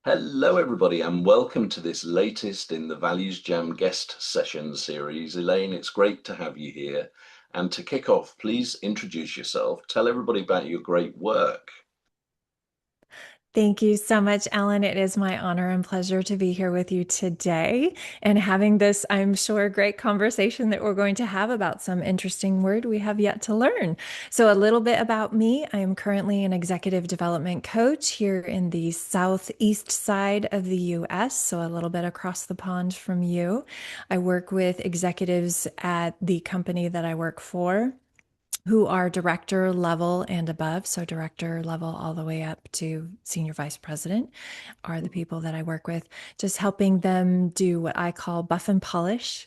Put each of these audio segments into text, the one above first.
Hello, everybody, and welcome to this latest in the ValuesJam guest session series. Elaine, it's great to have you here. And to kick off, please introduce yourself. Tell everybody about your great work. Thank you so much, Ellen. It is my honor and pleasure to be here with you today and having this, I'm sure, great conversation that we're going to have about some interesting word we have yet to learn. So, a little bit about me. I am currently an executive development coach here in the southeast side of the US, so a little bit across the pond from you. I work with executives at the company that I work for who are director level and above. So, director level all the way up to senior vice president are the people that I work with, just helping them do what I call buff and polish,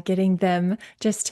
getting them just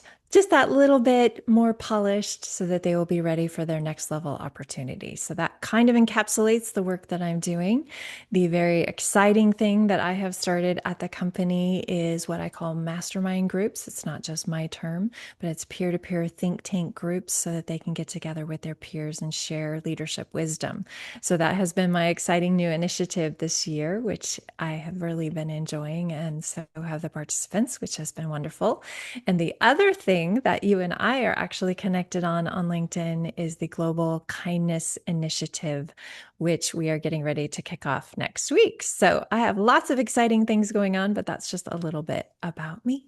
that little bit more polished so that they will be ready for their next level opportunity. So that kind of encapsulates the work that I'm doing. The very exciting thing that I have started at the company is what I call mastermind groups. It's not just my term, but it's peer-to-peer think tank groups so that they can get together with their peers and share leadership wisdom. So that has been my exciting new initiative this year, which I have really been enjoying. And so have the participants, which has been wonderful. And the other thing that you and I are actually connected on LinkedIn is the Global Kindness Initiative, which we are getting ready to kick off next week. So I have lots of exciting things going on, but that's just a little bit about me.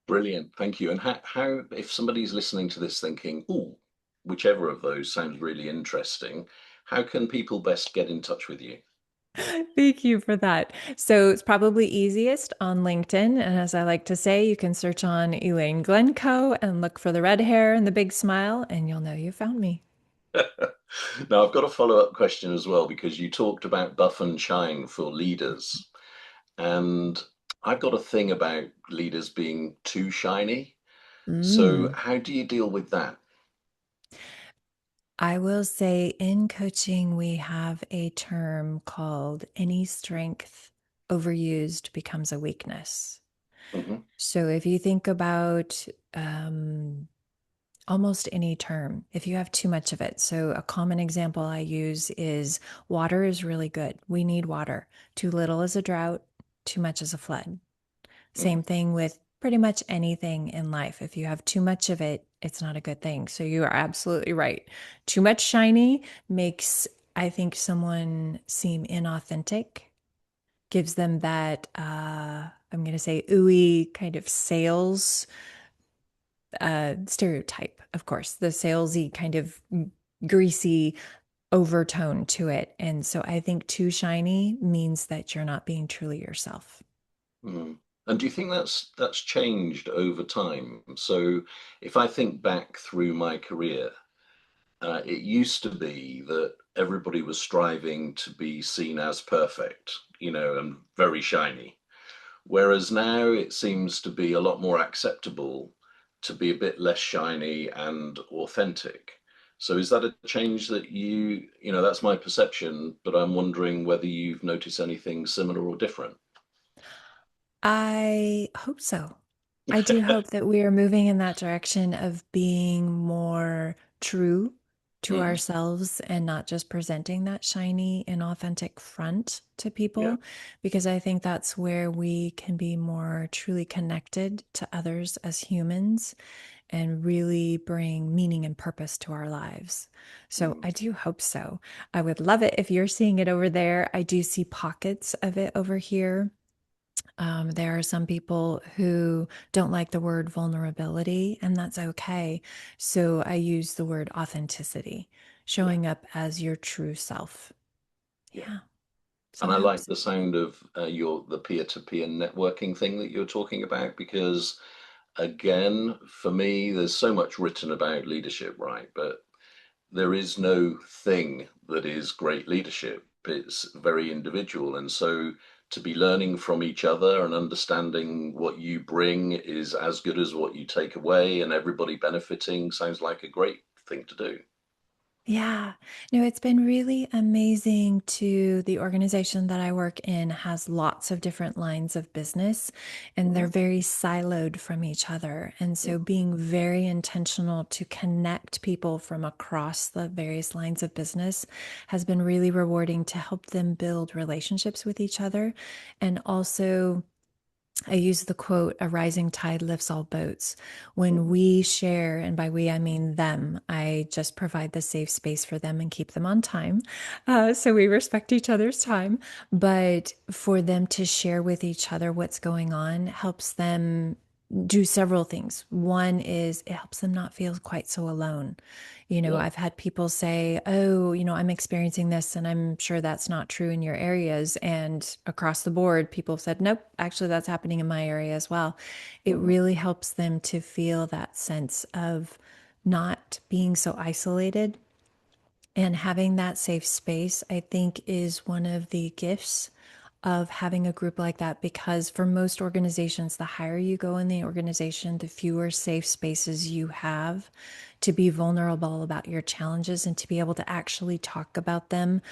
Brilliant, thank you. And if somebody's listening to this thinking, "Ooh, whichever of those sounds really interesting," how can people best get in touch with you? Thank you for that. So it's probably easiest on LinkedIn. And as I like to say, you can search on Elaine Glencoe and look for the red hair and the big smile, and you'll know you found me. Now, I've got a follow-up question as well, because you talked about buff and shine for leaders. And I've got a thing about leaders being too shiny. So Mm. how do you deal with that? I will say in coaching, we have a term called any strength overused becomes a weakness. Hmm. So if you think about um, almost any term, if you have too much of it. So a common example I use is water is really good. We need water. Too little is a drought, too much is a flood. Hmm. Same thing with pretty much anything in life. If you have too much of it, it's not a good thing. So you are absolutely right. Too much shiny makes, I think, someone seem inauthentic, gives them that, I'm going to say, ooey kind of sales stereotype, of course, the salesy kind of greasy overtone to it. And so I think too shiny means that you're not being truly yourself. Hmm. And do you think that's changed over time? So if I think back through my career, it used to be that everybody was striving to be seen as perfect, and very shiny. Whereas now it seems to be a lot more acceptable to be a bit less shiny and authentic. So is that a change that that's my perception, but I'm wondering whether you've noticed anything similar or different. I hope so. I do hope that we are moving in that direction of being more true to Hmm. ourselves and not just presenting that shiny and authentic front to Yeah. people, because I think that's where we can be more truly connected to others as humans and really bring meaning and purpose to our lives. So Mm. I do hope so. I would love it if you're seeing it over there. I do see pockets of it over here. There are some people who don't like the word vulnerability, and that's okay. So I use the word authenticity, Yeah. showing up as your true self. Yeah. Yeah. So And I I hope like so. the sound of the peer-to-peer networking thing that you're talking about, because again, for me, there's so much written about leadership, right? But there is no thing that is great leadership. It's very individual. And so to be learning from each other and understanding what you bring is as good as what you take away, and everybody benefiting sounds like a great thing to do. Yeah. No, it's been really amazing to the organization that I work in has lots of different lines of business and they're Mhm. very siloed from each other. And so being very intentional to connect people from across the various lines of business has been really rewarding to help them build relationships with each other and also I use the quote, a rising tide lifts all boats. When Mhm. we share, and by we, I mean them, I just provide the safe space for them and keep them on time. So we respect each other's time. But for them to share with each other what's going on helps them do several things. One is it helps them not feel quite so alone. Yeah. I've had people say, oh, I'm experiencing this, and I'm sure that's not true in your areas. And across the board, people have said, nope, actually, that's happening in my area as well. It Mhm. really helps them to feel that sense of not being so isolated and having that safe space, I think, is one of the gifts of having a group like that because for most organizations, the higher you go in the organization, the fewer safe spaces you have to be vulnerable about your challenges and to be able to actually talk about them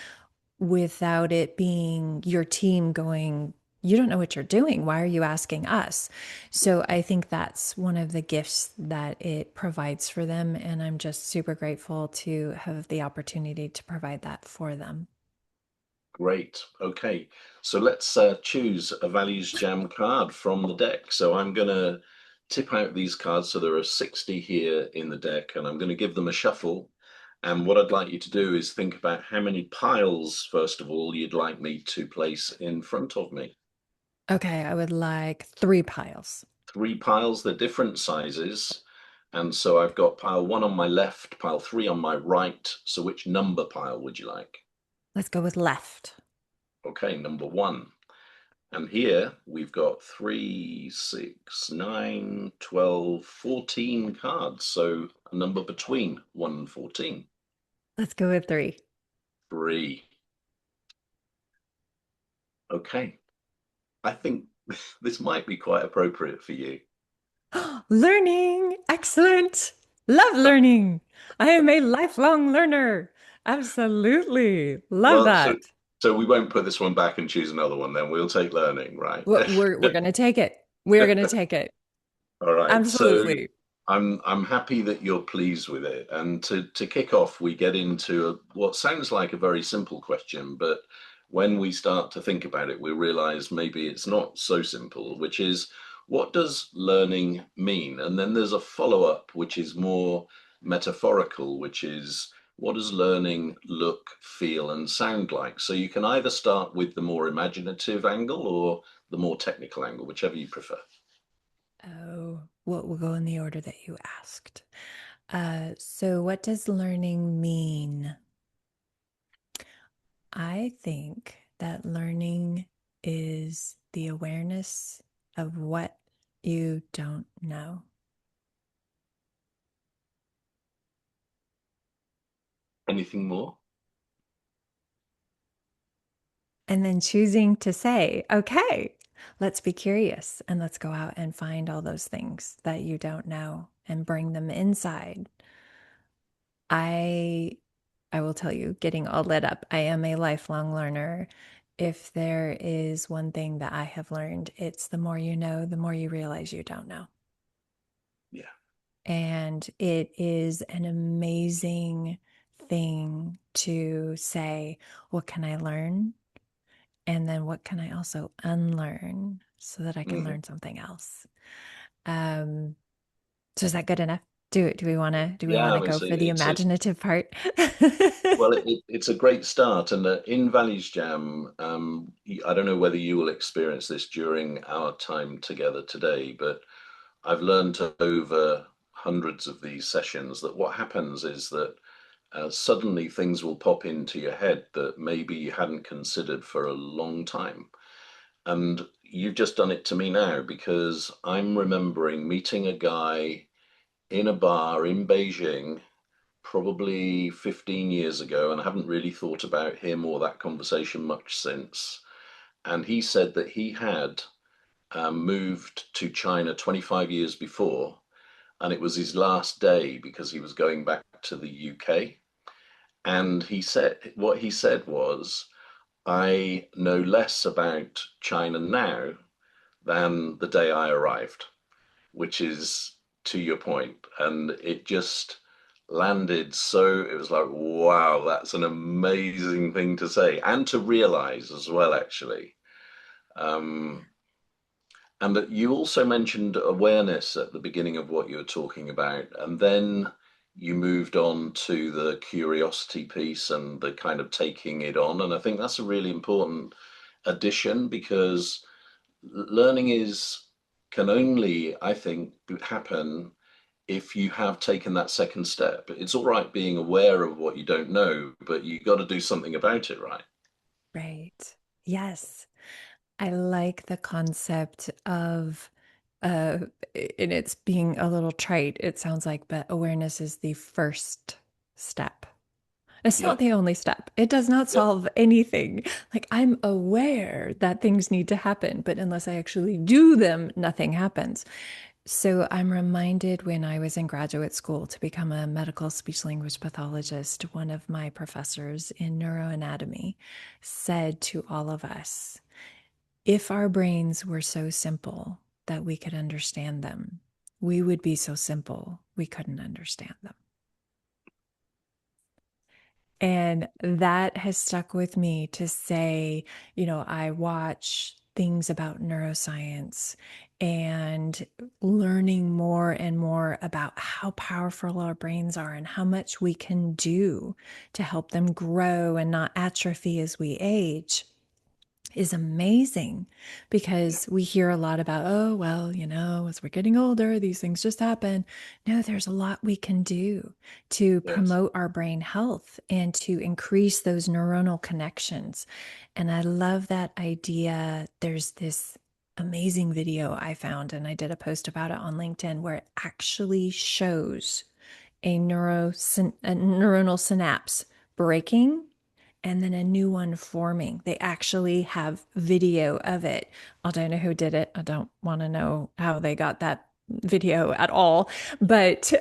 without it being your team going, you don't know what you're doing. Why are you asking us? So I think that's one of the gifts that it provides for them. And I'm just super grateful to have the opportunity to provide that for them. Great. Okay. So let's choose a Values Jam card from the deck. So I'm going to tip out these cards. So there are 60 here in the deck, and I'm going to give them a shuffle. And what I'd like you to do is think about how many piles, first of all, you'd like me to place in front of me. Okay, I would like 3 piles. Three piles, they're different sizes. And so I've got pile one on my left, pile three on my right. So which number pile would you like? Let's go with left. Okay, number one. And here we've got 3, 6, 9, 12, 14 cards. So a number between 1 and 14. Let's go with 3. 3. Okay. I think this might be quite appropriate for you. Learning. Excellent. Love learning. I am a lifelong learner. Absolutely. Love Well, that. so we won't put this one back and choose another one then. We'll take learning, right? We're going to take it. We're going to take it. All right. So Absolutely. I'm happy that you're pleased with it. And to kick off, we get into what sounds like a very simple question, but when we start to think about it, we realize maybe it's not so simple, which is what does learning mean? And then there's a follow-up, which is more metaphorical, which is what does learning look, feel, and sound like? So you can either start with the more imaginative angle or the more technical angle, whichever you prefer. Oh, what will go in the order that you asked. So what does learning mean? I think that learning is the awareness of what you don't know. Anything more? And then choosing to say, okay, let's be curious and let's go out and find all those things that you don't know and bring them inside. I I will tell you, getting all lit up, I am a lifelong learner. If there is one thing that I have learned, it's the more you know, the more you realize you don't know. Yeah. And it is an amazing thing to say, what can I learn? And then what can I also unlearn so that I can Mhm. learn something else? Um, so is that good enough? Do we want Yeah, I to mean, go so for the it's a imaginative part? well, it's a great start, and in Values Jam, I don't know whether you will experience this during our time together today, but I've learned over hundreds of these sessions that what happens is that suddenly things will pop into your head that maybe you hadn't considered for a long time, and you've just done it to me now because I'm remembering meeting a guy in a bar in Beijing probably 15 years ago, and I haven't really thought about him or that conversation much since. And he said that he had moved to China 25 years before, and it was his last day because he was going back to the UK. And what he said was, I know less about China now than the day I arrived, which is to your point. And it just landed so, it was like, wow, that's an amazing thing to say and to realize as well, actually. Um, and that you also mentioned awareness at the beginning of what you were talking about, and then you moved on to the curiosity piece and the kind of taking it on. And I think that's a really important addition because learning is can only, I think, happen if you have taken that second step. It's all right being aware of what you don't know, but you got to do something about it, right? Right. Yes. I like the concept of, uh, and it's being a little trite, it sounds like, but awareness is the first step. It's not Yeah, the only step. It does not yeah, solve anything. Like, I'm aware that things need to happen, but unless I actually do them, nothing happens. So I'm reminded when I was in graduate school to become a medical speech language pathologist, one of my professors in neuroanatomy said to all of us, if our brains were so simple that we could understand them, we would be so simple we couldn't understand them. And that has stuck with me to say, I watch things about neuroscience and learning more and more about how powerful our brains are and how much we can do to help them grow and not atrophy as we age is amazing yeah, because we hear a lot about, oh, well, as we're getting older, these things just happen. No, there's a lot we can do to yes, promote our brain health and to increase those neuronal connections. And I love that idea. There's this amazing video I found, and I did a post about it on LinkedIn where it actually shows a neuronal synapse breaking and then a new one forming. They actually have video of it. I don't know who did it. I don't want to know how they got that video at all. But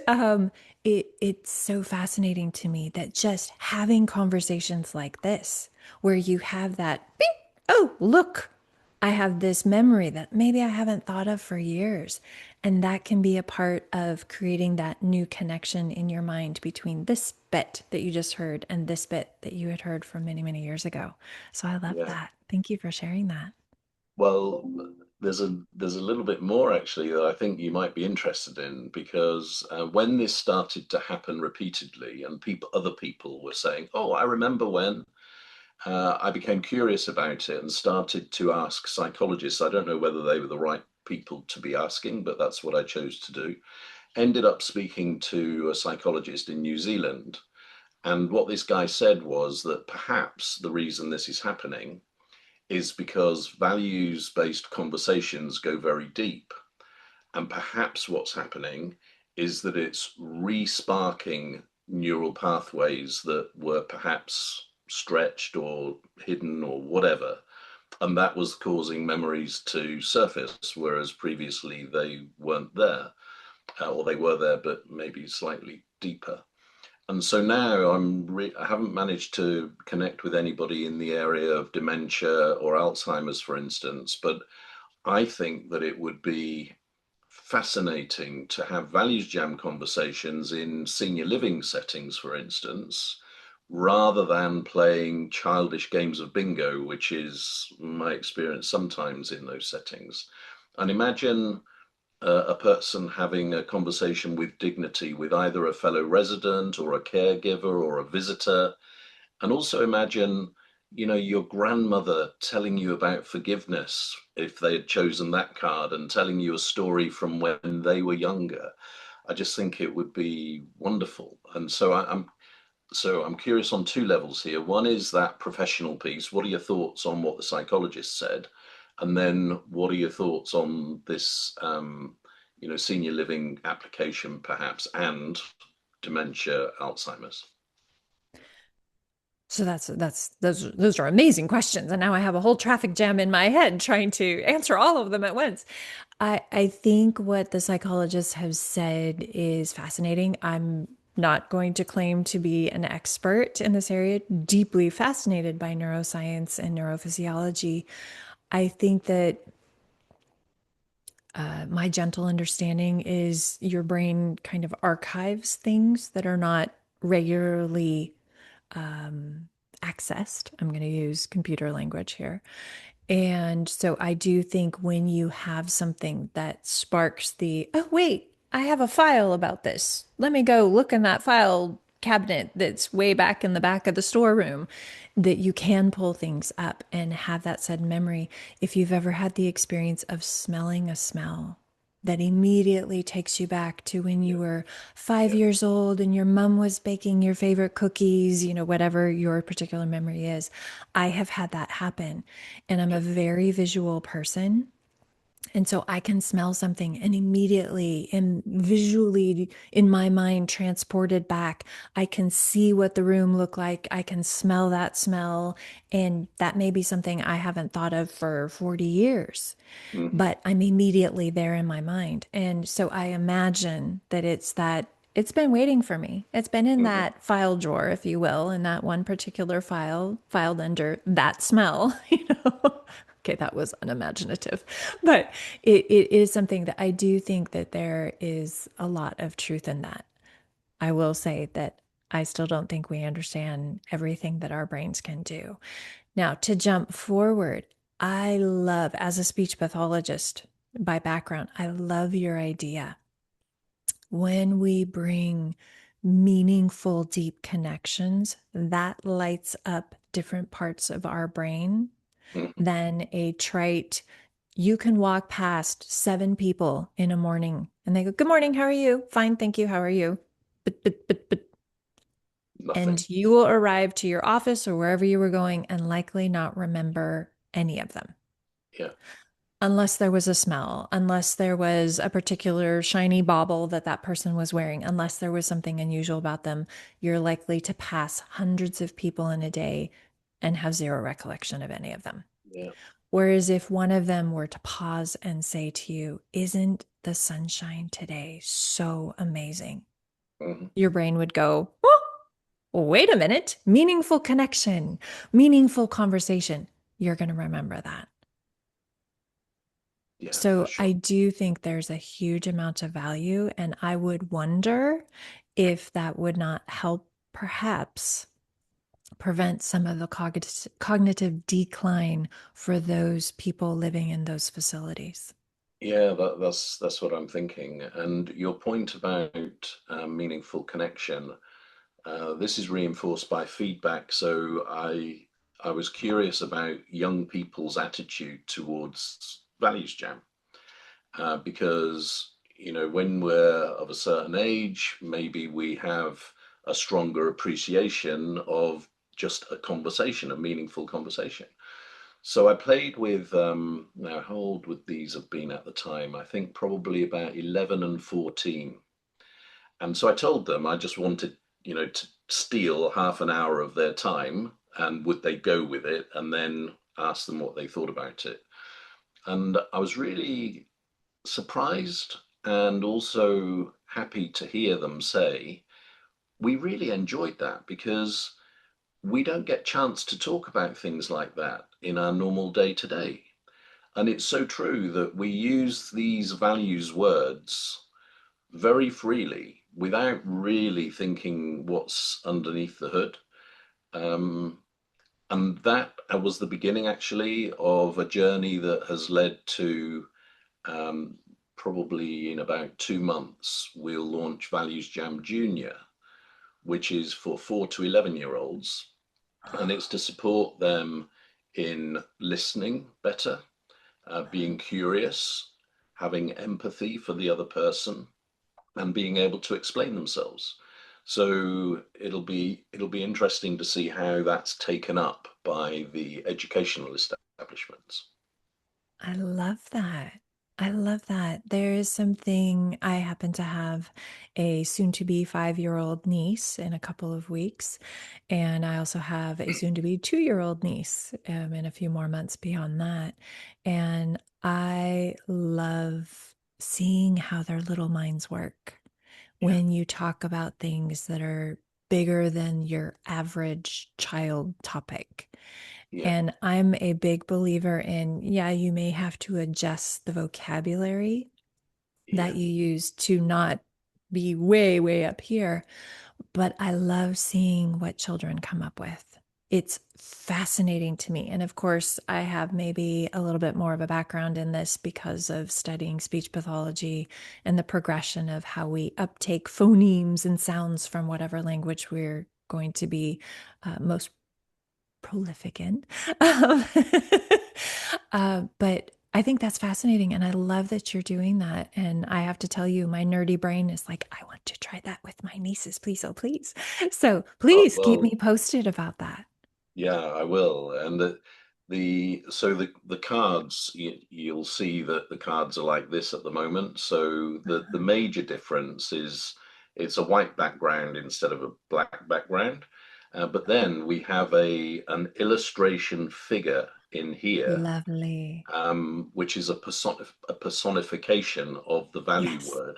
it's so fascinating to me that just having conversations like this, where you have that, bing, oh, look, I have this memory that maybe I haven't thought of for years. And that can be a part of creating that new connection in your mind between this bit that you just heard and this bit that you had heard from many, many years ago. So I love yeah. that. Thank you for sharing that. Well, there's a little bit more actually that I think you might be interested in because when this started to happen repeatedly and other people were saying, "Oh, I remember when," I became curious about it and started to ask psychologists. I don't know whether they were the right people to be asking, but that's what I chose to do. Ended up speaking to a psychologist in New Zealand, and what this guy said was that perhaps the reason this is happening is because values based conversations go very deep. And perhaps what's happening is that it's re sparking neural pathways that were perhaps stretched or hidden or whatever. And that was causing memories to surface, whereas previously they weren't there, or they were there, but maybe slightly deeper. And so now I haven't managed to connect with anybody in the area of dementia or Alzheimer's, for instance, but I think that it would be fascinating to have values jam conversations in senior living settings, for instance, rather than playing childish games of bingo, which is my experience sometimes in those settings. And imagine a person having a conversation with dignity with either a fellow resident or a caregiver or a visitor. And also imagine, your grandmother telling you about forgiveness if they had chosen that card and telling you a story from when they were younger. I just think it would be wonderful. And so I'm curious on two levels here. One is that professional piece. What are your thoughts on what the psychologist said? And then what are your thoughts on this, senior living application perhaps and dementia, Alzheimer's? So that's those are amazing questions. And now I have a whole traffic jam in my head trying to answer all of them at once. I think what the psychologists have said is fascinating. I'm not going to claim to be an expert in this area, deeply fascinated by neuroscience and neurophysiology. I think that my gentle understanding is your brain kind of archives things that are not regularly accessed. I'm going to use computer language here. And so I do think when you have something that sparks the, oh, wait, I have a file about this. Let me go look in that file cabinet that's way back in the back of the storeroom, that you can pull things up and have that sudden memory. If you've ever had the experience of smelling a smell that immediately takes you back to when Yeah. you were 5 years Yes. old and your mom was baking your favorite cookies, whatever your particular memory is. I have had that happen. And I'm a Yeah. very visual person. And so I can smell something and immediately and visually in my mind transported back. I can see what the room looked like. I can smell that smell. And that may be something I haven't thought of for 40 years, Hmm. but I'm immediately there in my mind. And so I imagine that it's been waiting for me. It's been in Hmm. that file drawer, if you will, in that one particular file, filed under that smell, Okay, that was unimaginative, but it is something that I do think that there is a lot of truth in that. I will say that I still don't think we understand everything that our brains can do. Now, to jump forward, I love, as a speech pathologist by background, I love your idea. When we bring meaningful, deep connections, that lights up different parts of our brain Hmm. than a trite. You can walk past 7 people in a morning and they go, "Good morning, how are you?" "Fine, thank you, how are you?" But, Nothing. and you will arrive to your office or wherever you were going and likely not remember any of them. Yeah. Unless there was a smell, unless there was a particular shiny bauble that that person was wearing, unless there was something unusual about them, you're likely to pass hundreds of people in a day and have zero recollection of any of them. Yeah. Whereas if one of them were to pause and say to you, "Isn't the sunshine today so amazing?" Hmm. Your brain would go, "Oh, wait a minute, meaningful connection, meaningful conversation." You're going to remember that. Yeah, for So sure. I do think there's a huge amount of value, and I would wonder if that would not help perhaps prevent some of the cognitive decline for those people living in those facilities. Yeah, that's what I'm thinking. And your point about meaningful connection, this is reinforced by feedback. So I was curious about young people's attitude towards Values Jam, because when we're of a certain age, maybe we have a stronger appreciation of just a conversation, a meaningful conversation. So I played with, now how old would these have been at the time? I think probably about 11 and 14. And so I told them I just wanted, to steal half an hour of their time, and would they go with it, and then ask them what they thought about it. And I was really surprised and also happy to hear them say, we really enjoyed that because we don't get chance to talk about things like that in our normal day to day. And it's so true that we use these values words very freely without really thinking what's underneath the hood. Um, and that was the beginning, actually, of a journey that has led to, um, probably in about 2 months, we'll launch Values Jam Junior, which is for 4 to 11-year-olds. And it's to support them in listening better, being curious, having empathy for the other person, and being able to explain themselves. So it'll be interesting to see how that's taken up by the educational establishments. I love that. I love that. There is something. I happen to have a soon to be 5-year-old niece in a couple of weeks. And I also have a soon to be 2-year-old niece in a few more months beyond that. And I love seeing how their little minds work Yeah. when you talk about things that are bigger than your average child topic. Yeah. And I'm a big believer in, yeah, you may have to adjust the vocabulary that Yeah. you use to not be way, way up here. But I love seeing what children come up with. It's fascinating to me. And of course, I have maybe a little bit more of a background in this because of studying speech pathology and the progression of how we uptake phonemes and sounds from whatever language we're going to be most prolific in. Um, but I think that's fascinating. And I love that you're doing that. And I have to tell you, my nerdy brain is like, I want to try that with my nieces, please. Oh, please. So Oh, please keep well, me posted about that. yeah, I will. And the cards, you'll see that the cards are like this at the moment. So the major difference is it's a white background instead of a black background. But then we have a an illustration figure in here, Lovely. which is a personification of the value Yes. word.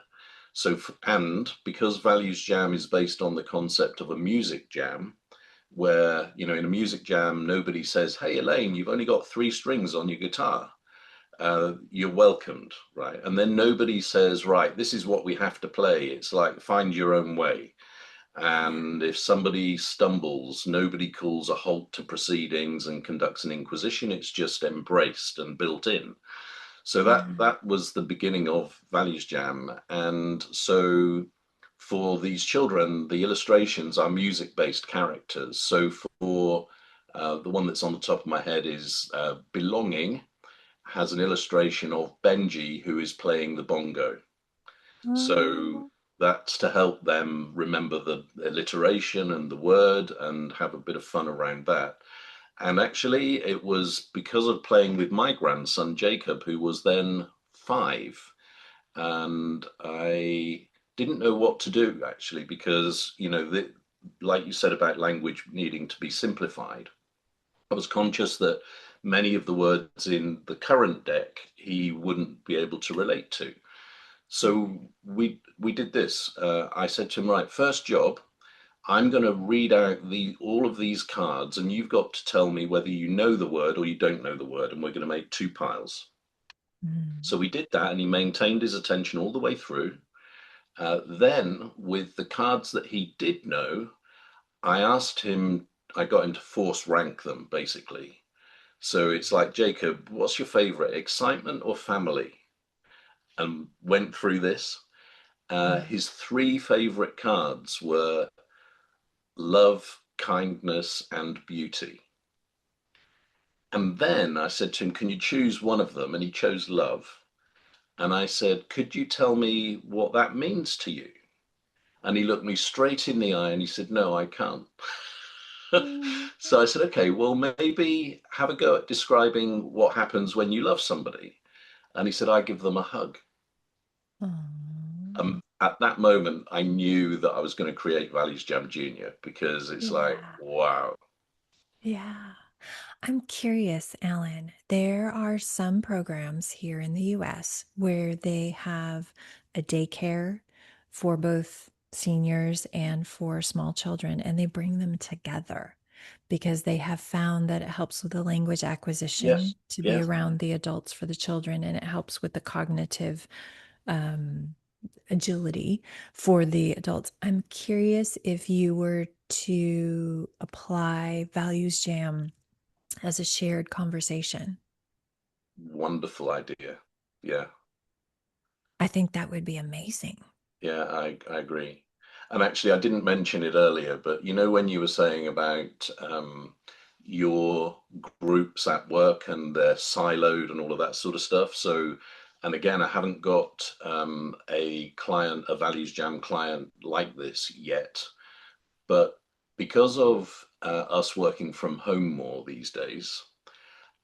So, and because Values Jam is based on the concept of a music jam, where, in a music jam, nobody says, "Hey, Elaine, you've only got three strings on your guitar. You're welcomed," right? And then nobody says, "Right, this is what we have to play." It's like, find your own way. Yeah. And if somebody stumbles, nobody calls a halt to proceedings and conducts an inquisition. It's just embraced and built in. So that Yeah. that was the beginning of Values Jam. And so for these children, the illustrations are music-based characters. So for the one that's on the top of my head is Belonging, has an illustration of Benji, who is playing the bongo. So Oh, that's to help them remember the alliteration and the word and have a bit of fun around that. And actually, it was because of playing with my grandson, Jacob, who was then 5. And I didn't know what to do, actually, because, like you said about language needing to be simplified, I was conscious that many of the words in the current deck he wouldn't be able to relate to. So we did this. I said to him, right, first job, I'm going to read out all of these cards, and you've got to tell me whether you know the word or you don't know the word, and we're going to make two piles. mm, So we did that, and he maintained his attention all the way through. Then, with the cards that he did know, I asked him, I got him to force rank them, basically. So it's like, Jacob, what's your favorite, excitement or family? And went through this. mm. His three favorite cards were love, kindness, and beauty. And then I said to him, "Can you choose one of them?" And he chose love. And I said, "Could you tell me what that means to you?" And he looked me straight in the eye and he said, "No, I can't." Mm. So I said, "Okay, well, maybe have a go at describing what happens when you love somebody." And he said, "I give them a hug." Aw. At that moment, I knew that I was going to create Values Jam Junior, because it's like, Yeah. wow. Yeah. I'm curious, Alan. There are some programs here in the US where they have a daycare for both seniors and for small children, and they bring them together because they have found that it helps with the language Yes, acquisition to be yes. around the adults for the children, and it helps with the cognitive um, agility for the adults. I'm curious if you were to apply Values Jam as a shared conversation. Wonderful idea. Yeah. I think that would be amazing. Yeah, I agree. And actually, I didn't mention it earlier, but when you were saying about your groups at work and they're siloed and all of that sort of stuff. So, and again, I haven't got a Values Jam client like this yet, but because of us working from home more these days,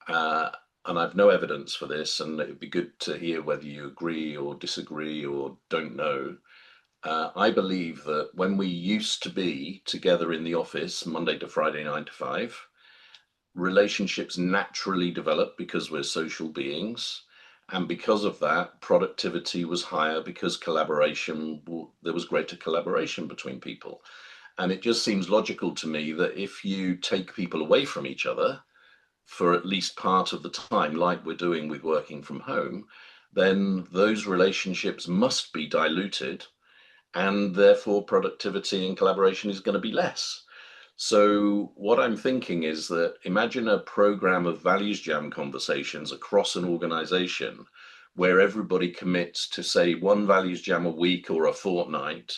uh, and I've no evidence for this, and it'd be good to hear whether you agree or disagree or don't know. I believe that when we used to be together in the office Monday to Friday, 9 to 5, relationships naturally develop because we're social beings. And because of that, productivity was higher because there was greater collaboration between people. And it just seems logical to me that if you take people away from each other for at least part of the time, like we're doing with working from home, then those relationships must be diluted, and therefore productivity and collaboration is going to be less. So, what I'm thinking is that imagine a program of values jam conversations across an organization where everybody commits to, say, one values jam a week or a fortnight,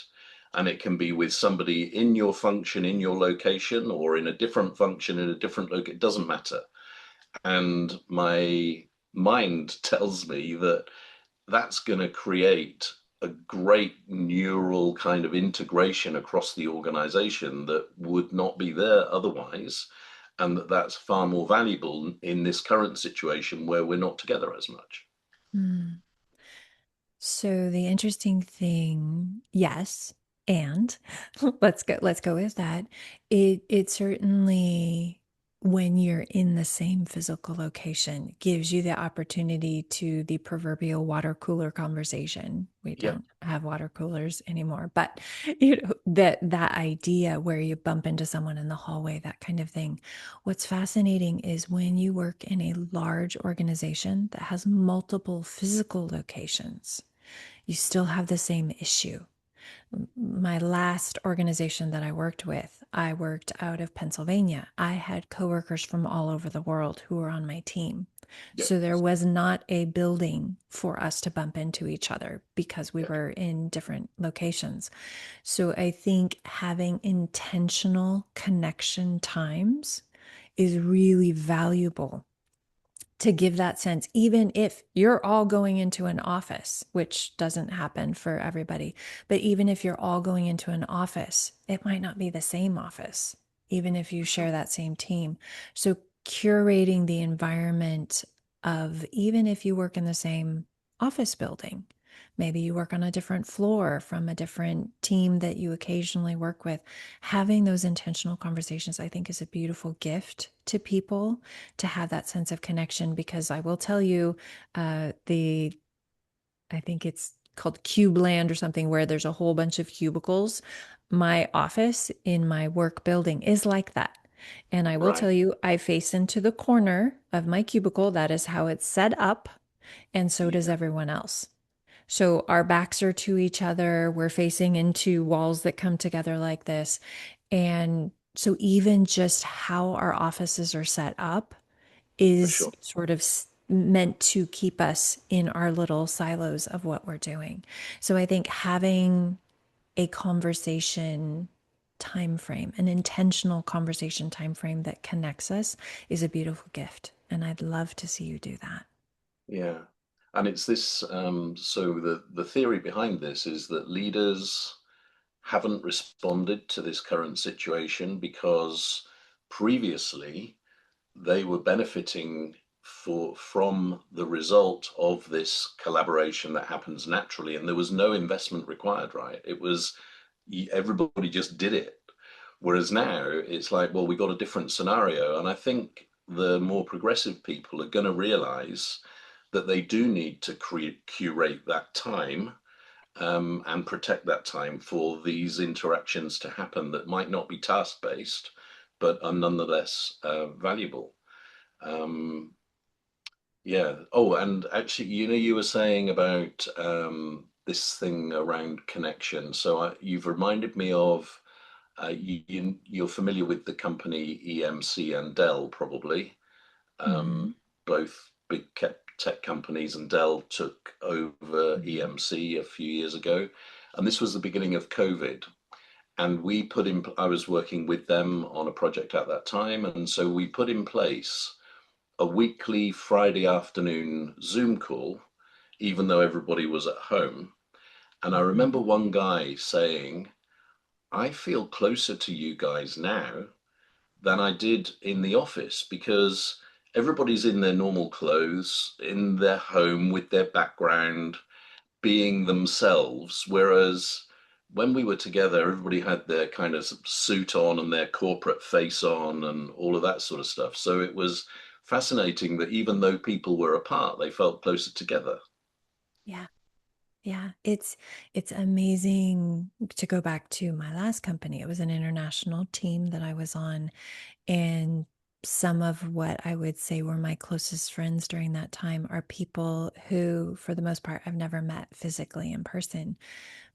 and it can be with somebody in your function, in your location, or in a different function, in a different location, it doesn't matter. And my mind tells me that that's going to create a great neural kind of integration across the organization that would not be there otherwise, and that's far more valuable in this current situation where we're not together as much. Hmm. So the interesting thing, yes, and let's go with that. It certainly, when you're in the same physical location, gives you the opportunity to the proverbial water cooler conversation. We Yep. don't have water coolers anymore, but you know that idea where you bump into someone in the hallway, that kind of thing. What's fascinating is when you work in a large organization that has multiple physical locations, you still have the same issue. My last organization that I worked with, I worked out of Pennsylvania. I had coworkers from all over the world who were on my team. Yep. So there was not a building for us to bump into each other because we Yep. were in different locations. So I think having intentional connection times is really valuable to give that sense, even if you're all going into an office, which doesn't happen for everybody, but even if you're all going into an office, it might not be the same office, even if you For share sure. that same team. So, curating the environment of, even if you work in the same office building, maybe you work on a different floor from a different team that you occasionally work with, having those intentional conversations, I think, is a beautiful gift to people to have that sense of connection. Because I will tell you, the I think it's called Cube Land or something, where there's a whole bunch of cubicles. My office in my work building is like that. And I will Right. tell you, I face into the corner of my cubicle. That is how it's set up. And so does Yeah. everyone else. So our backs are to each other. We're facing into walls that come together like this. And so even just how our offices are set up For is sure. sort of meant to keep us in our little silos of what we're doing. So I think having a conversation time frame, an intentional conversation time frame that connects us is a beautiful gift. And I'd love to see you do that. Yeah. And it's this, so the theory behind this is that leaders haven't responded to this current situation because previously they were benefiting from the result of this collaboration that happens naturally, and there was no investment required, right? It was everybody just did it. Whereas now it's like, well, we got a different scenario, and I think the more progressive people are going to realize that they do need to curate that time, and protect that time for these interactions to happen that might not be task based, but are nonetheless valuable. Um, yeah. Oh, and actually, you were saying about this thing around connection. So you've reminded me of, you're familiar with the company EMC and Dell, probably. Mm-hmm. Both big tech companies, and Dell took over EMC a few years ago. And this was the beginning of COVID. And I was working with them on a project at that time. And so we put in place a weekly Friday afternoon Zoom call, even though everybody was at home. And I remember Mm-hmm. one guy saying, I feel closer to you guys now than I did in the office because everybody's in their normal clothes, in their home with their background, being themselves. Whereas when we were together, everybody had their kind of suit on and their corporate face on and all of that sort of stuff. So it was fascinating that even though people were apart, they felt closer together. Yeah. Yeah, it's amazing to go back to my last company. It was an international team that I was on, and some of what I would say were my closest friends during that time are people who, for the most part, I've never met physically in person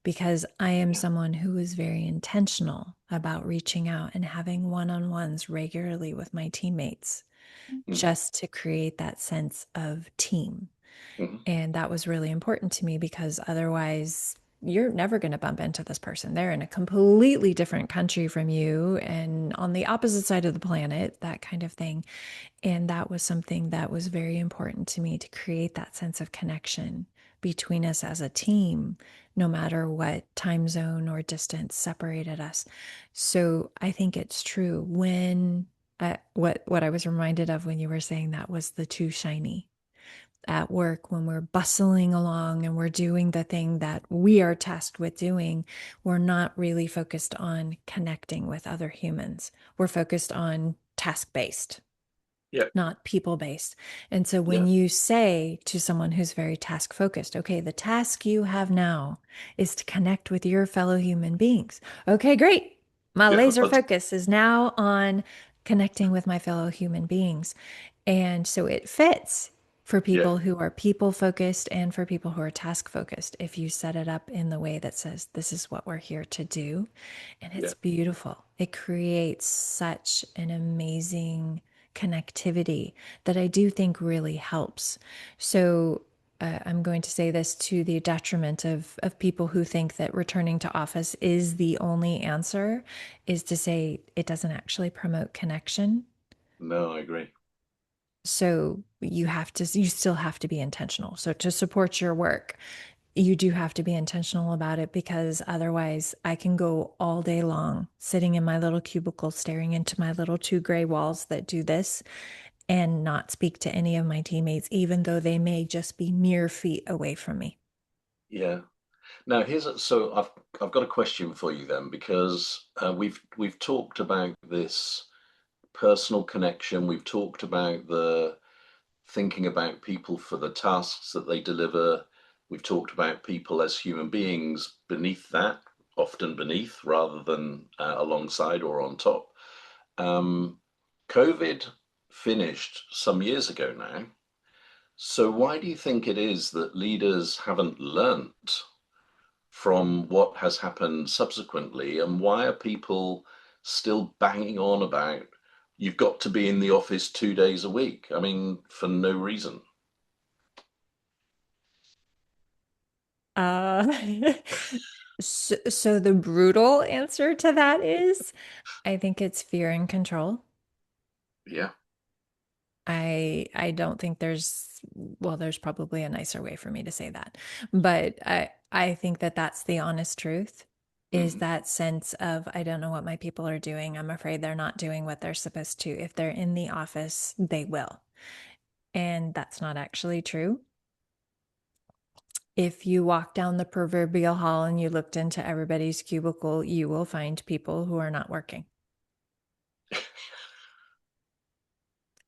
because I am Yeah. someone who is very intentional about reaching out and having one-on-ones regularly with my teammates Mm-hmm. just to create that sense of team. Mm-hmm. And that was really important to me because otherwise, you're never going to bump into this person. They're in a completely different country from you and on the opposite side of the planet, that kind of thing. And that was something that was very important to me to create that sense of connection between us as a team, no matter what time zone or distance separated us. So I think it's true when what I was reminded of when you were saying that was the too shiny at work when we're bustling along and we're doing the thing that we are tasked with doing, we're not really focused on connecting with other humans. We're focused on task based, Yeah. not people based. And so when Yeah. you say to someone who's very task focused, okay, the task you have now is to connect with your fellow human beings. Okay, great. My Yeah. laser focus is now on connecting with my fellow human beings. And so it fits for Yeah. people who are people focused and for people who are task focused if you set it up in the way that says, this is what we're here to do. And it's Yeah. beautiful. It creates such an amazing connectivity that I do think really helps. So I'm going to say this to the detriment of people who think that returning to office is the only answer, is to say it doesn't actually promote connection. No, I agree. So you still have to be intentional. So to support your work, you do have to be intentional about it because otherwise I can go all day long sitting in my little cubicle staring into my little two gray walls that do this and not speak to any of my teammates, even though they may just be mere feet away from me. Yeah. Now so I've got a question for you then because we've talked about this personal connection. We've talked about the thinking about people for the tasks that they deliver. We've talked about people as human beings beneath that, often beneath rather than alongside or on top. Um, COVID finished some years ago now. So why do you think it is that leaders haven't learnt from what has happened subsequently, and why are people still banging on about you've got to be in the office 2 days a week? I mean, for no reason. Uh, so the brutal answer to that is I think it's fear and control. Yeah. I don't think well, there's probably a nicer way for me to say that. But I think that that's the honest truth is Mm. that sense of I don't know what my people are doing. I'm afraid they're not doing what they're supposed to. If they're in the office, they will. And that's not actually true. If you walk down the proverbial hall and you looked into everybody's cubicle, you will find people who are not working.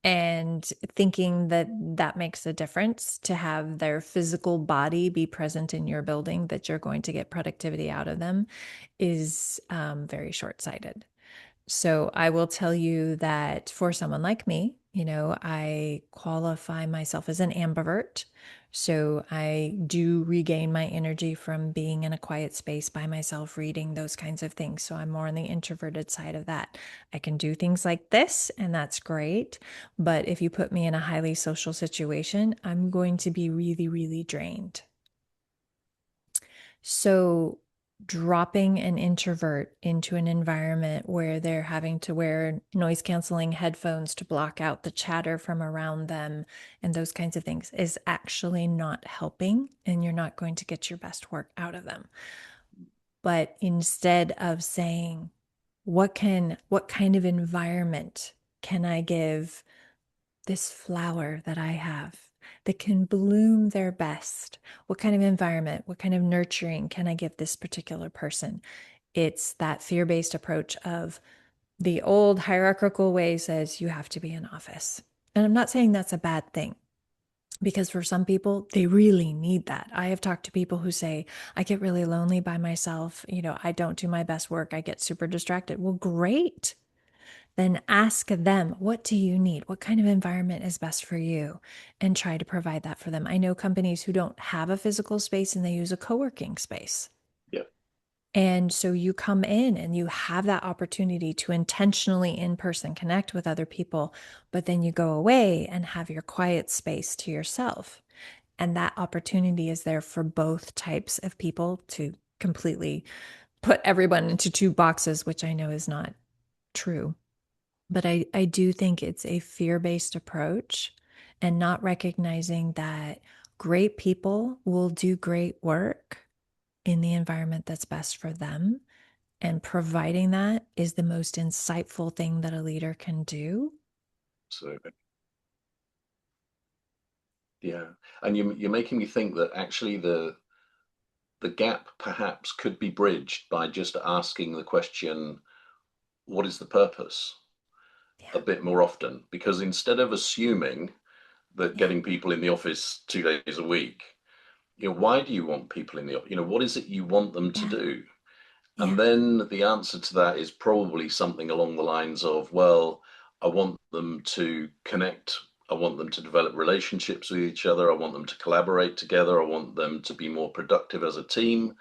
And thinking that that makes a difference to have their physical body be present in your building, that you're going to get productivity out of them, is very short sighted. So I will tell you that for someone like me, I qualify myself as an ambivert. So I do regain my energy from being in a quiet space by myself, reading those kinds of things. So I'm more on the introverted side of that. I can do things like this, and that's great. But if you put me in a highly social situation, I'm going to be really, really drained. So, dropping an introvert into an environment where they're having to wear noise canceling headphones to block out the chatter from around them and those kinds of things is actually not helping, and you're not going to get your best work out of them. But instead of saying, what kind of environment can I give this flower that I have that can bloom their best? What kind of environment, what kind of nurturing can I give this particular person? It's that fear based approach of the old hierarchical way says you have to be in office. And I'm not saying that's a bad thing because for some people, they really need that. I have talked to people who say, I get really lonely by myself. I don't do my best work. I get super distracted. Well, great. Then ask them, what do you need? What kind of environment is best for you? And try to provide that for them. I know companies who don't have a physical space and they use a co working space. Yeah. And so you come in and you have that opportunity to intentionally in person connect with other people, but then you go away and have your quiet space to yourself. And that opportunity is there for both types of people to completely put everyone into two boxes, which I know is not true. But I do think it's a fear based approach and not recognizing that great people will do great work in the environment that's best for them. And providing that is the most insightful thing that a leader can do. So yeah, and you're making me think that actually the gap perhaps could be bridged by just asking the question, what is the purpose, Yeah. a bit more often? Because instead of assuming that Yeah. getting people in the office 2 days a week, why do you want people in the office? What is it you want them to Yeah. do? And Yeah. then the answer to that is probably something along the lines of, well, I want them to connect. I want them to develop relationships with each other. I want them to collaborate together. I want them to be more productive as a team.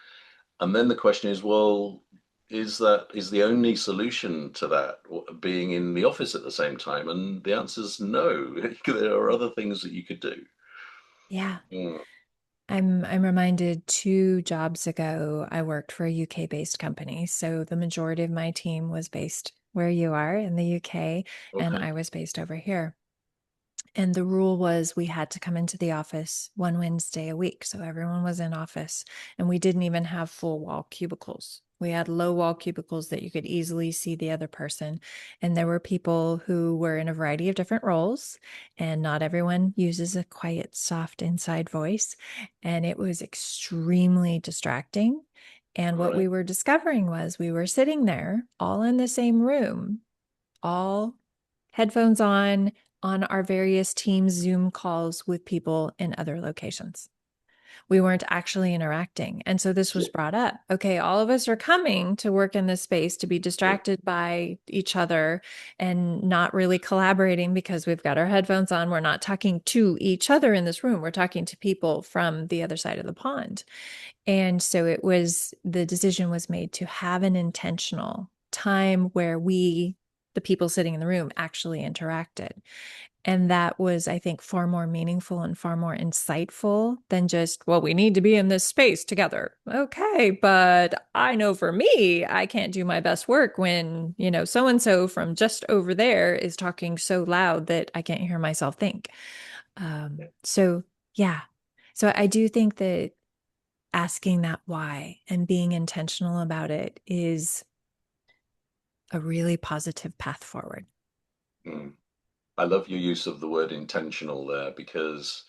And then the question is, well, is the only solution to that being in the office at the same time? And the answer is no. There are other things that you could do. Yeah. Mm, I'm reminded 2 jobs ago, I worked for a UK based company. So the majority of my team was based where you are in the UK, and okay. I was based over here. And the rule was we had to come into the office 1 Wednesday a week. So everyone was in office, and we didn't even have full wall cubicles. We had low wall cubicles that you could easily see the other person. And there were people who were in a variety of different roles, and not everyone uses a quiet, soft inside voice. And it was extremely distracting. And All what we right. were discovering was we were sitting there all in the same room, all headphones on our various Teams Zoom calls with people in other locations. We weren't actually interacting. And so this was So, brought up. Okay, all of us are coming to work in this space to be yeah. distracted by each other and not really collaborating because we've got our headphones on. We're not talking to each other in this room. We're talking to people from the other side of the pond. And so the decision was made to have an intentional time where the people sitting in the room, actually interacted. And that was, I think, far more meaningful and far more insightful than just, well, we need to be in this space together. Okay, but I know for me, I can't do my best work when, so and so from just over there is talking so loud that I can't hear myself think. So, yeah. So I do think that asking that why and being intentional about it is a really positive path forward. Mm. I love your use of the word intentional there because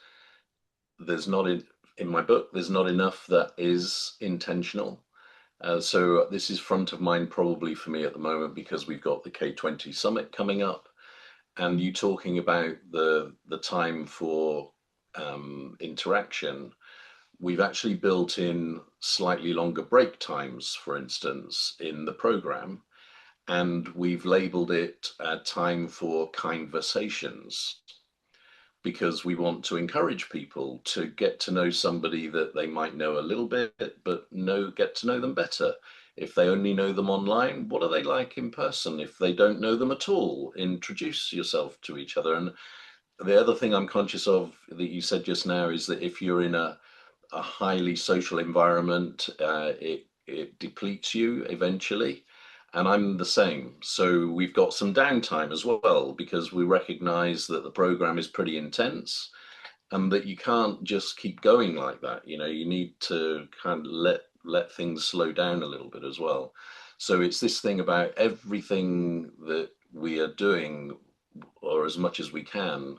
there's not in my book, there's not enough that is intentional. So this is front of mind probably for me at the moment because we've got the K20 summit coming up, and you talking about the time for interaction. We've actually built in slightly longer break times, for instance, in the program, and we've labeled it time for conversations because we want to encourage people to get to know somebody that they might know a little bit, but get to know them better. If they only know them online, what are they like in person? If they don't know them at all, introduce yourself to each other. And the other thing I'm conscious of that you said just now is that if you're in a highly social environment, it depletes you eventually. And I'm the same. So we've got some downtime as well because we recognize that the program is pretty intense and that you can't just keep going like that. You need to kind of let things slow down a little bit as well. So it's this thing about everything that we are doing, or as much as we can,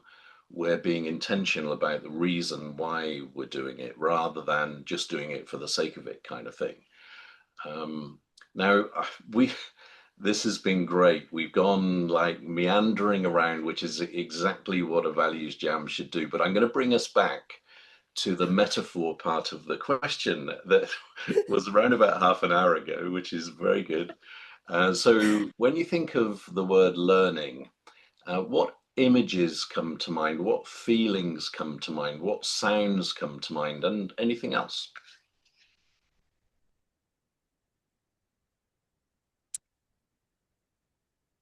we're being intentional about the reason why we're doing it rather than just doing it for the sake of it kind of thing. Um, now we This has been great. We've gone like meandering around, which is exactly what a values jam should do. But I'm going to bring us back to the metaphor part of the question that was around about half an hour ago, which is very good. So, when you think of the word learning, what images come to mind? What feelings come to mind? What sounds come to mind? And anything else?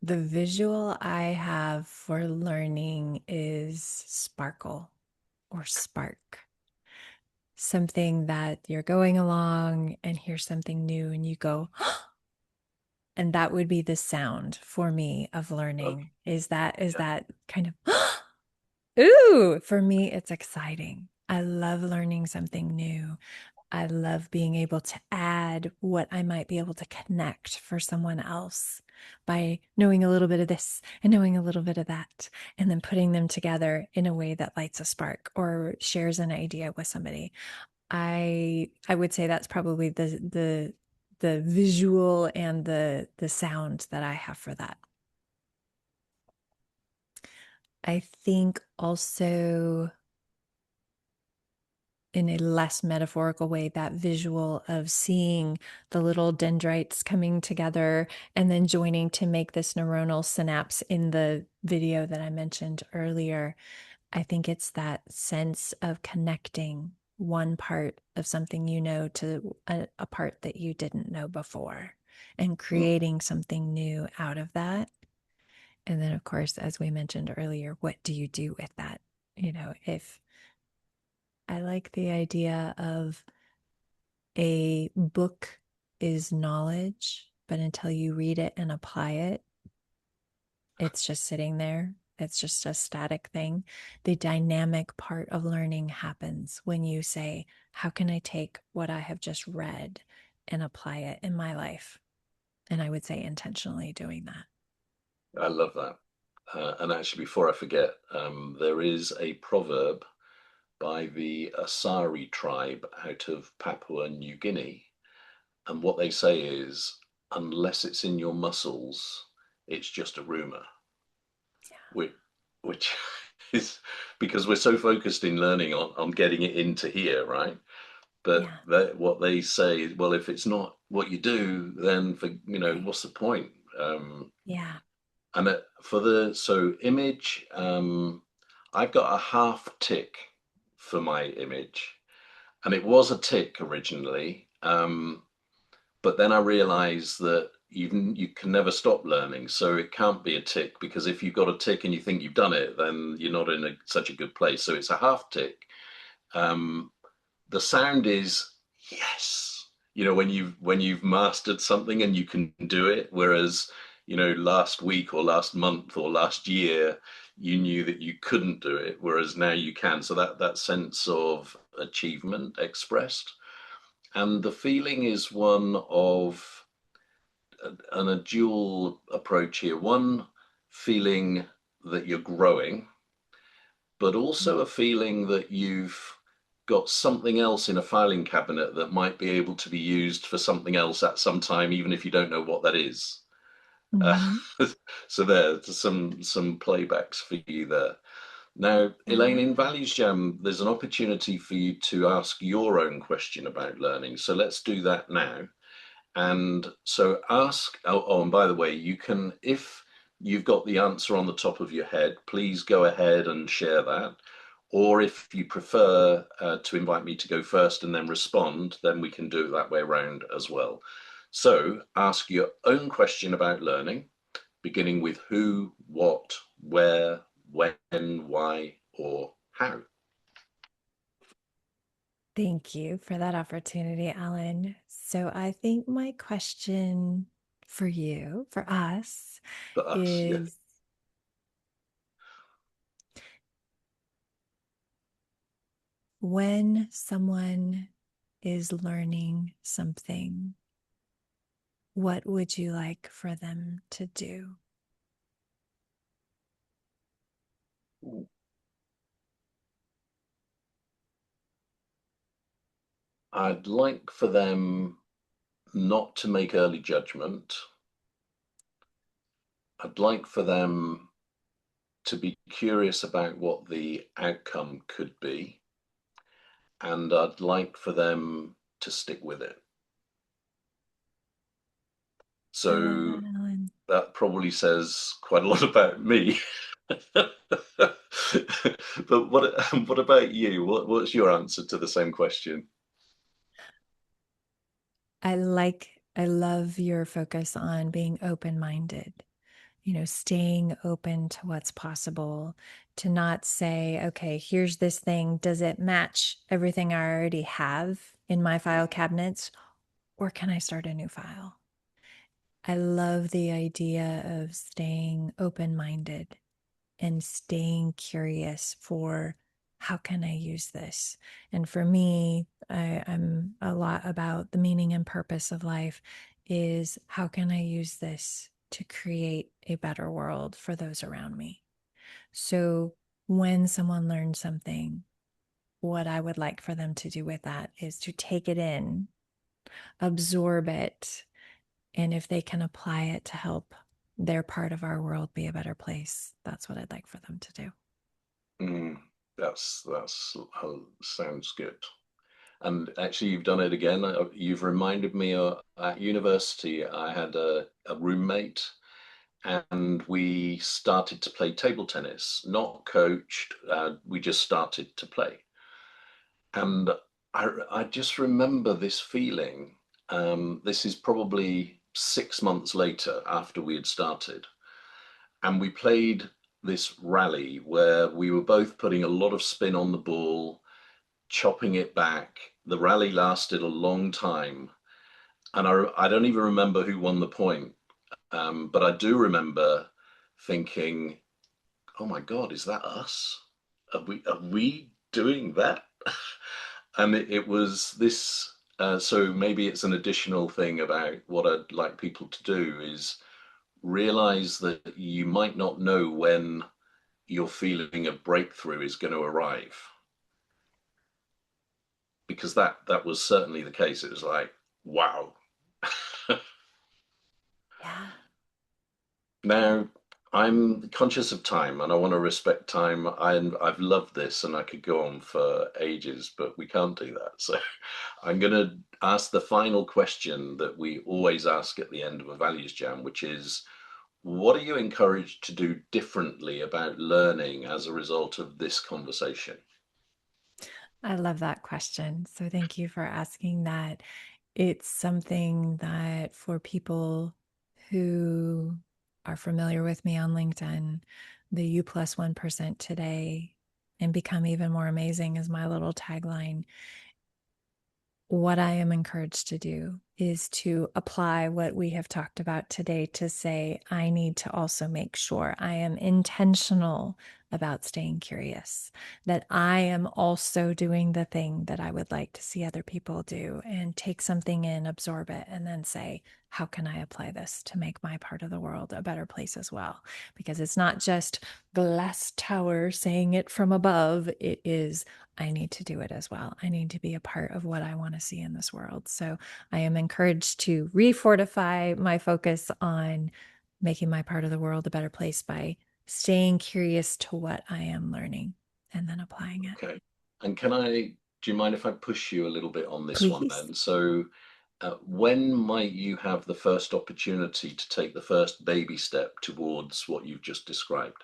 The visual I have for learning is sparkle or spark. Something that you're going along and hear something new and you go, and that would be the sound for me of Okay. learning. Is that kind of ooh, for me it's exciting. I love learning something new. I love being able to add what I might be able to connect for someone else by knowing a little bit of this and knowing a little bit of that, and then putting them together in a way that lights a spark or shares an idea with somebody. I would say that's probably the visual and the sound that I have for that. I think also in a less metaphorical way, that visual of seeing the little dendrites coming together and then joining to make this neuronal synapse in the video that I mentioned earlier. I think it's that sense of connecting one part of something you know to a part that you didn't know before and Mm, creating something new out of that. And then, of course, as we mentioned earlier, what do you do with that? If I like the idea of a book is knowledge, but until you read it and apply it, it's just sitting there. It's just a static thing. The dynamic part of learning happens when you say, how can I take what I have just read and apply it in my life? And I would say intentionally doing that. I love that. And actually, before I forget, there is a proverb by the Asari tribe out of Papua New Guinea. And what they say is, unless it's in your muscles, it's just a rumor, which, which is because we're so focused in learning on getting it into here, right? But Yeah. what they say is, well, if it's not what you do, then Right. what's the point? Yeah. And for the so image, I've got a half tick for my image, and it was a tick originally, but then I realized that you can never stop learning, so it can't be a tick because if you've got a tick and you think you've done it, then you're not in such a good place. So it's a half tick. Um, the sound is yes, when you've mastered something and you can do it, whereas last week or last month or last year you knew that you couldn't do it, whereas now you can. So that sense of achievement expressed, and the feeling is one of a dual approach here. One, feeling that you're growing, but also a feeling that you've got something else in a filing cabinet that might be able to be used for something else at some time, even if you don't know what that is. Uh, Mm-hmm. so there's some playbacks for you there. Now, I Elaine, love in that. Values Jam, there's an opportunity for you to ask your own question about learning. So let's do that now. And so and by the way, you can, if you've got the answer on the top of your head, please go ahead and share that. Or if you prefer to invite me to go first and then respond, then we can do it that way around as well. So ask your own question about learning, beginning with who, what, where, when, why, or how. Thank you for that opportunity, Alan. So I think my question for you, for us, For us, yeah. is when someone is learning something, what would you like for them to do? I'd like for them not to make early judgment, I'd like for them to be curious about what the outcome could be, and I'd like for them to stick with it. I love So that, Ellen. that probably says quite a lot about me. But what about you? What's your answer to the same question? I love your focus on being open-minded, staying open to what's possible, to not say, okay, here's this thing. Does it match everything I already have in my file cabinets, or can I start a new file? I love the idea of staying open-minded and staying curious for how can I use this? And for me, I'm a lot about the meaning and purpose of life is how can I use this to create a better world for those around me? So when someone learns something, what I would like for them to do with that is to take it in, absorb it, and if they can apply it to help their part of our world be a better place, that's what I'd like for them to do. Mm, that's sounds good. And actually, you've done it again. You've reminded me at university, I had a roommate, and we started to play table tennis, not coached. We just started to play. And I just remember this feeling. This is probably 6 months later after we had started. And we played this rally where we were both putting a lot of spin on the ball, chopping it back. The rally lasted a long time. And I don't even remember who won the point. But I do remember thinking, oh my God, is that us? Are we doing that? And it was this. So maybe it's an additional thing about what I'd like people to do is realize that you might not know when your feeling of breakthrough is going to arrive, because that was certainly the case. It was like, wow. Yeah. Now, I'm conscious of time and I want to respect time. I've loved this and I could go on for ages, but we can't do that. So I'm going to ask the final question that we always ask at the end of a values jam, which is, what are you encouraged to do differently about learning as a result of this conversation? I love that question. So thank you for asking that. It's something that for people who are familiar with me on LinkedIn, the U plus 1% today and become even more amazing is my little tagline. What I am encouraged to do is to apply what we have talked about today to say, I need to also make sure I am intentional about staying curious, that I am also doing the thing that I would like to see other people do and take something in, absorb it, and then say, how can I apply this to make my part of the world a better place as well? Because it's not just glass tower saying it from above, it is I need to do it as well. I need to be a part of what I want to see in this world. So I am encouraged to refortify my focus on making my part of the world a better place by staying curious to what I am learning and then applying it. Okay. And do you mind if I push you a little bit on this one Please. then? So, when might you have the first opportunity to take the first baby step towards what you've just described?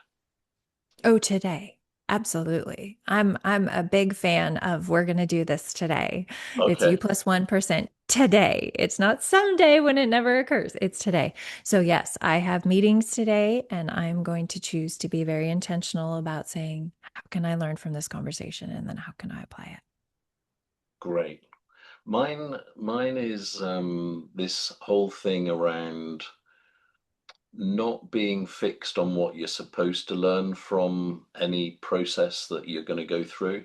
Oh, today. Absolutely. I'm a big fan of we're going to do this today. It's U Okay, plus 1% today. It's not someday when it never occurs. It's today. So yes, I have meetings today and I'm going to choose to be very intentional about saying, how can I learn from this conversation? And then how can I apply it? great. Mine is this whole thing around not being fixed on what you're supposed to learn from any process that you're going to go through.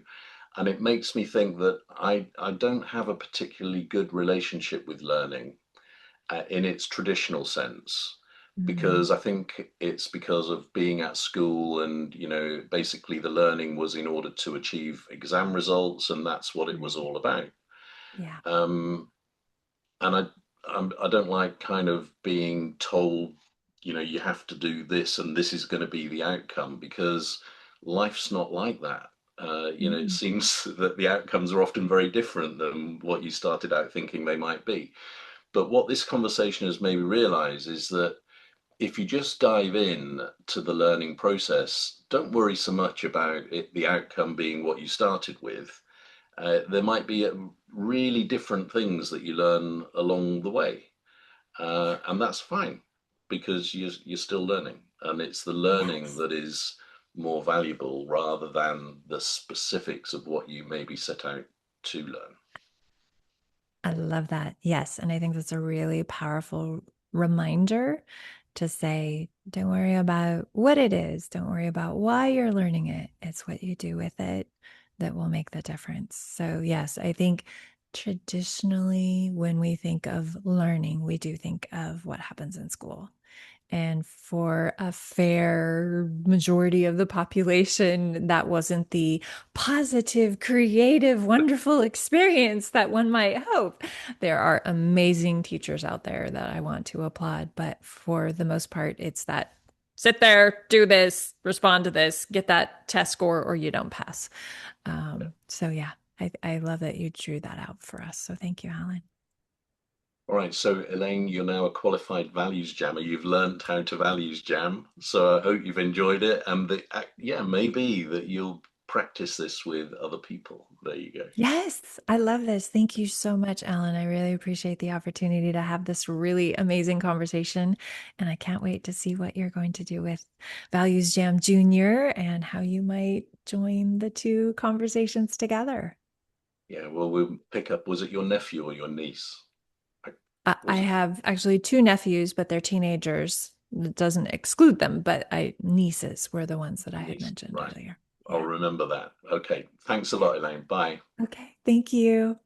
And it makes me think that I don't have a particularly good relationship with learning in its traditional sense, Mm, because I think it's because of being at school and, basically the learning was in order to achieve exam results and that's what it was right. all about. Yeah. Um, and I don't like kind of being told you have to do this and this is going to be the outcome, because life's not like that. It Mm. seems that the outcomes are often very different than what you started out thinking they might be. But what this conversation has made me realize is that if you just dive in to the learning process, don't worry so much about it, the outcome being what you started with. There might be really different things that you learn along the way, and that's fine because you're still learning, and it's the learning Yes. that is more valuable rather than the specifics of what you maybe set out to learn. I love that. Yes. And I think that's a really powerful reminder to say, don't worry about what it is. Don't worry about why you're learning it. It's what you do with it that will make the difference. So, yes, I think traditionally, when we think of learning, we do think of what happens in school. And for a fair majority of the population, that wasn't the positive, creative, wonderful experience that one might hope. There are amazing teachers out there that I want to applaud, but for the most part, it's that sit there, do this, respond to this, get that test score, or you don't pass. So, yeah, I love that you drew that out for us. So, thank you, Alan. All right, so Elaine, you're now a qualified values jammer. You've learned how to values jam, so I hope you've enjoyed it. And yeah, maybe that you'll practice this with other people. There you go. Yes, I love this. Thank you so much, Alan. I really appreciate the opportunity to have this really amazing conversation. And I can't wait to see what you're going to do with Values Jam Junior and how you might join the two conversations together. Yeah, well, we'll pick up. Was it your nephew or your niece? I, I was it have actually two nephews, but they're teenagers. It doesn't exclude them, but nieces were the ones that I had niece? mentioned Right. earlier. I'll Yeah. remember that. Okay. Thanks a Yeah. lot, Elaine. Bye. Okay. Thank you.